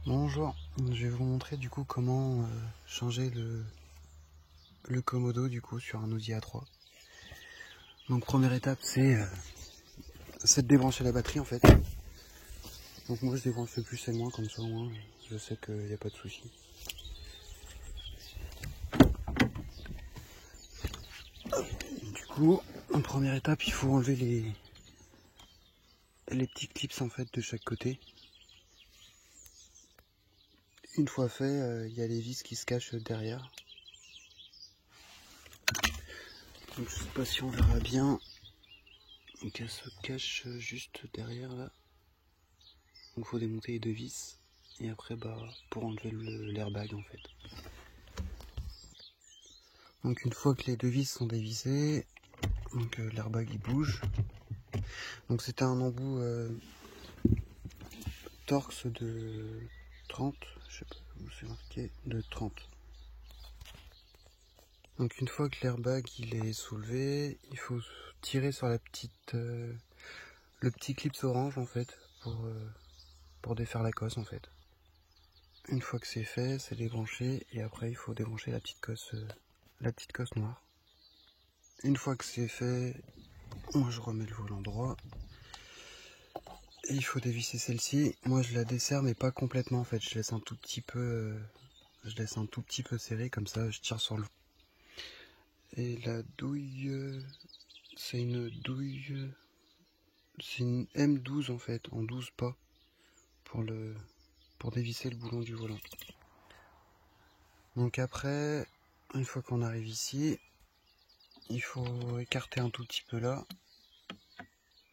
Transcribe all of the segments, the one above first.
Bonjour, je vais vous montrer du coup comment changer le commodo du coup sur un Audi A3. Donc première étape c'est de débrancher la batterie en fait. Donc moi je débranche le plus et le moins, comme ça au moins je sais qu'il n'y a pas de souci. Du coup en première étape il faut enlever les petits clips en fait de chaque côté. Une fois fait, il y a les vis qui se cachent derrière. Donc je sais pas si on verra bien. Donc elle se cache juste derrière là. Donc il faut démonter les deux vis et après pour enlever l'airbag en fait. Donc une fois que les deux vis sont dévissées, donc l'airbag il bouge. Donc c'était un embout Torx de 30, je sais pas où c'est marqué, de 30. Donc une fois que l'airbag il est soulevé, il faut tirer sur la petite le petit clip orange en fait pour défaire la cosse en fait. Une fois que c'est fait, c'est débranché et après il faut débrancher la petite cosse noire. Une fois que c'est fait, moi je remets le volant droit. Et il faut dévisser celle-ci. Moi je la desserre mais pas complètement en fait. Je laisse un tout petit peu serré comme ça. Je tire sur le. Et la douille, c'est une douille, c'est une M12 en fait, en 12 pas pour dévisser le boulon du volant. Donc après, une fois qu'on arrive ici, il faut écarter un tout petit peu là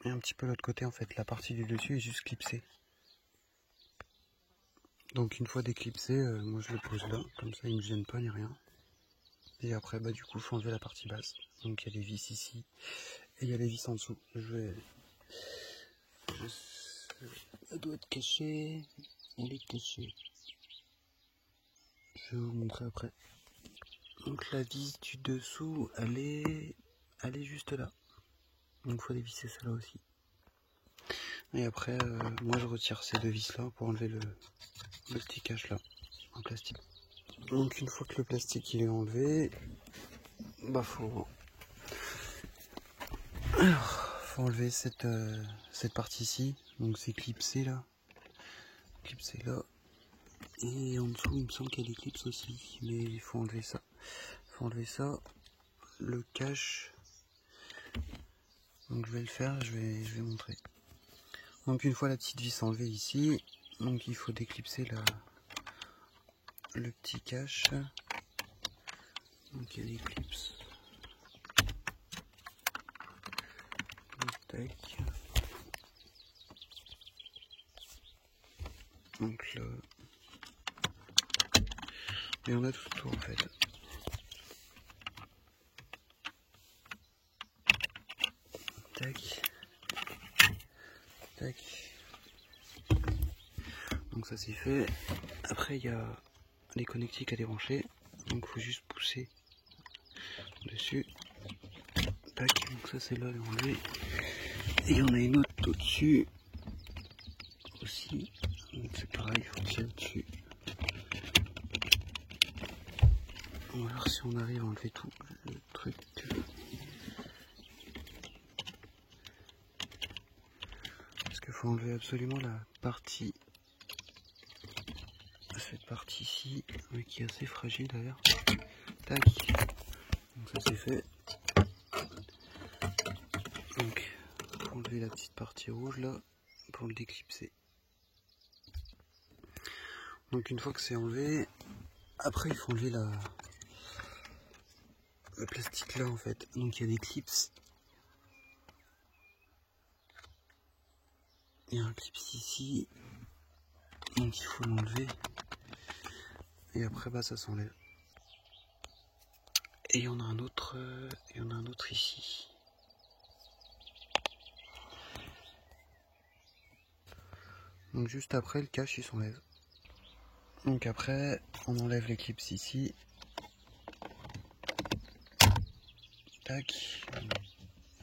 et un petit peu l'autre côté en fait. La partie du dessus est juste clipsée. Donc une fois déclipsé, moi je le pose là, comme ça il me gêne pas ni rien. Et après du coup faut enlever la partie basse. Donc il y a les vis ici et il y a les vis en dessous. Elle doit être cachée. Elle est cachée. Je vais vous montrer après. Donc la vis du dessous, elle est juste là. Donc il faut dévisser celle-là aussi. Et après, moi je retire ces deux vis là pour enlever le petit cache là en plastique. Donc une fois que le plastique il est enlevé, faut enlever cette partie ci. Donc c'est clipsé là. Clipsé là. Et en dessous il me semble qu'il y a des clips aussi. Mais il faut enlever ça. Il faut enlever ça. Le cache. Donc je vais le faire, je vais montrer. Donc une fois la petite vis enlevée ici, donc il faut déclipser le petit cache. Donc il y a des clips. Tac. Donc là, il y en a tout autour en fait. Tac. Tac. Donc ça c'est fait. Après il y a les connectiques à débrancher. Donc il faut juste pousser dessus. Tac. Donc ça c'est là à enlever. Et il y en a une autre au-dessus aussi. Donc c'est pareil, il faut tirer dessus. On va voir si on arrive à enlever tout le truc. Parce qu'il faut enlever absolument la partie, cette partie ci, qui est assez fragile d'ailleurs. Tac. Donc ça c'est fait. Donc il faut enlever la petite partie rouge là pour le déclipser. Donc une fois que c'est enlevé, après il faut enlever le plastique là en fait. Donc il y a des clips. Il y a un clip ici. Donc il faut l'enlever. Et après ça s'enlève. Et il y en a un autre, ici. Donc juste après le cache il s'enlève. Donc après on enlève les clips ici. Tac.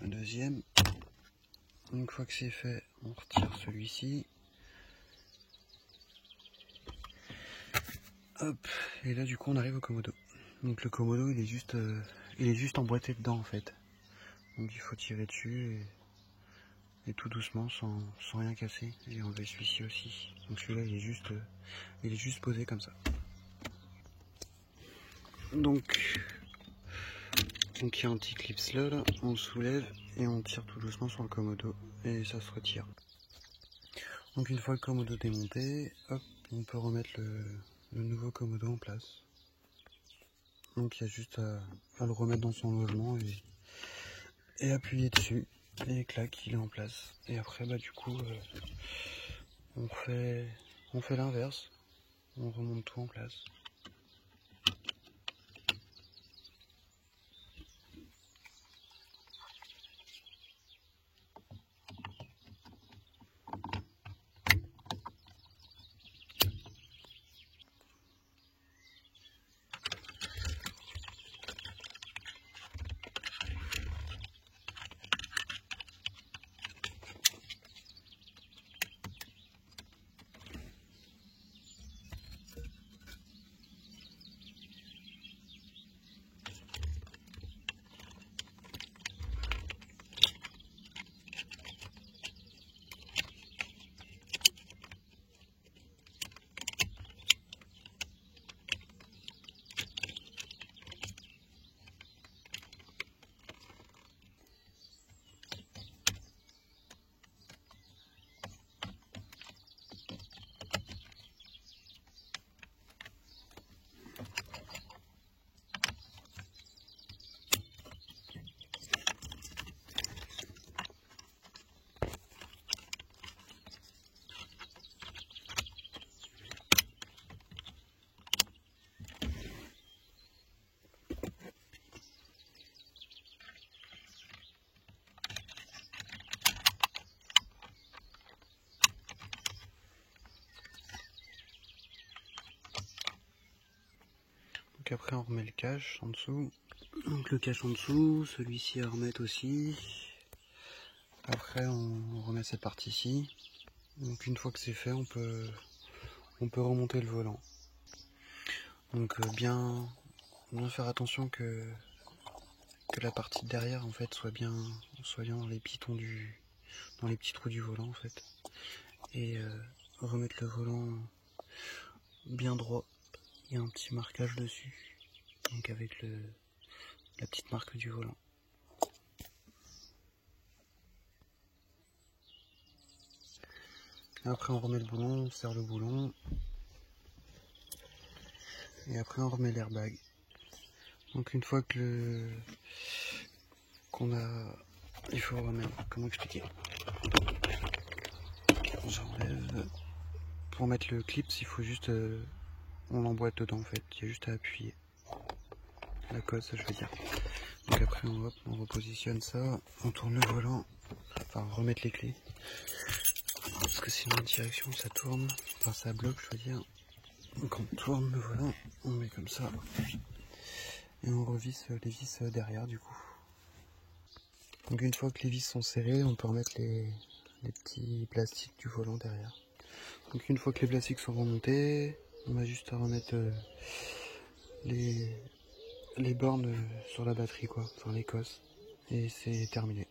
Le deuxième. Une fois que c'est fait, on retire celui-ci. Hop, et là du coup on arrive au Komodo. Donc le Komodo il est juste emboîté dedans en fait. Donc il faut tirer dessus et tout doucement sans rien casser. Et enlever celui-ci aussi. Donc celui-là il est juste posé comme ça. Donc il y a un petit clip là, on le soulève et on tire tout doucement sur le Komodo et ça se retire. Donc une fois le Komodo démonté, hop, on peut remettre le nouveau Komodo en place. Donc il y a juste à le remettre dans son logement et appuyer dessus et clac, il est en place. Et après bah du coup on fait l'inverse, on remonte tout en place. Donc après on remet le cache en dessous. Donc le cache en dessous, celui-ci à remettre aussi. Après on remet cette partie-ci. Donc une fois que c'est fait, on peut remonter le volant. Donc bien faire attention que la partie de derrière en fait soit bien dans les pitons dans les petits trous du volant en fait. Et remettre le volant bien droit. Il y a un petit marquage dessus. Donc avec la petite marque du volant. Après on remet le boulon, on serre le boulon. Et après on remet l'airbag. Donc une fois que qu'on a... Il faut remettre... Comment expliquer? J'enlève... Pour mettre le clip, il faut juste... on l'emboîte dedans en fait. Il y a juste à appuyer. La cosse, je veux dire. Donc après on repositionne ça. On tourne le volant. Enfin remettre les clés. Parce que sinon la direction ça tourne. Enfin ça bloque, je veux dire. Donc on tourne le volant. On met comme ça. Et on revisse les vis derrière du coup. Donc une fois que les vis sont serrées, on peut remettre les petits plastiques du volant derrière. Donc une fois que les plastiques sont remontés, on a juste à remettre les bornes sur la batterie quoi, enfin les cosses. Et c'est terminé.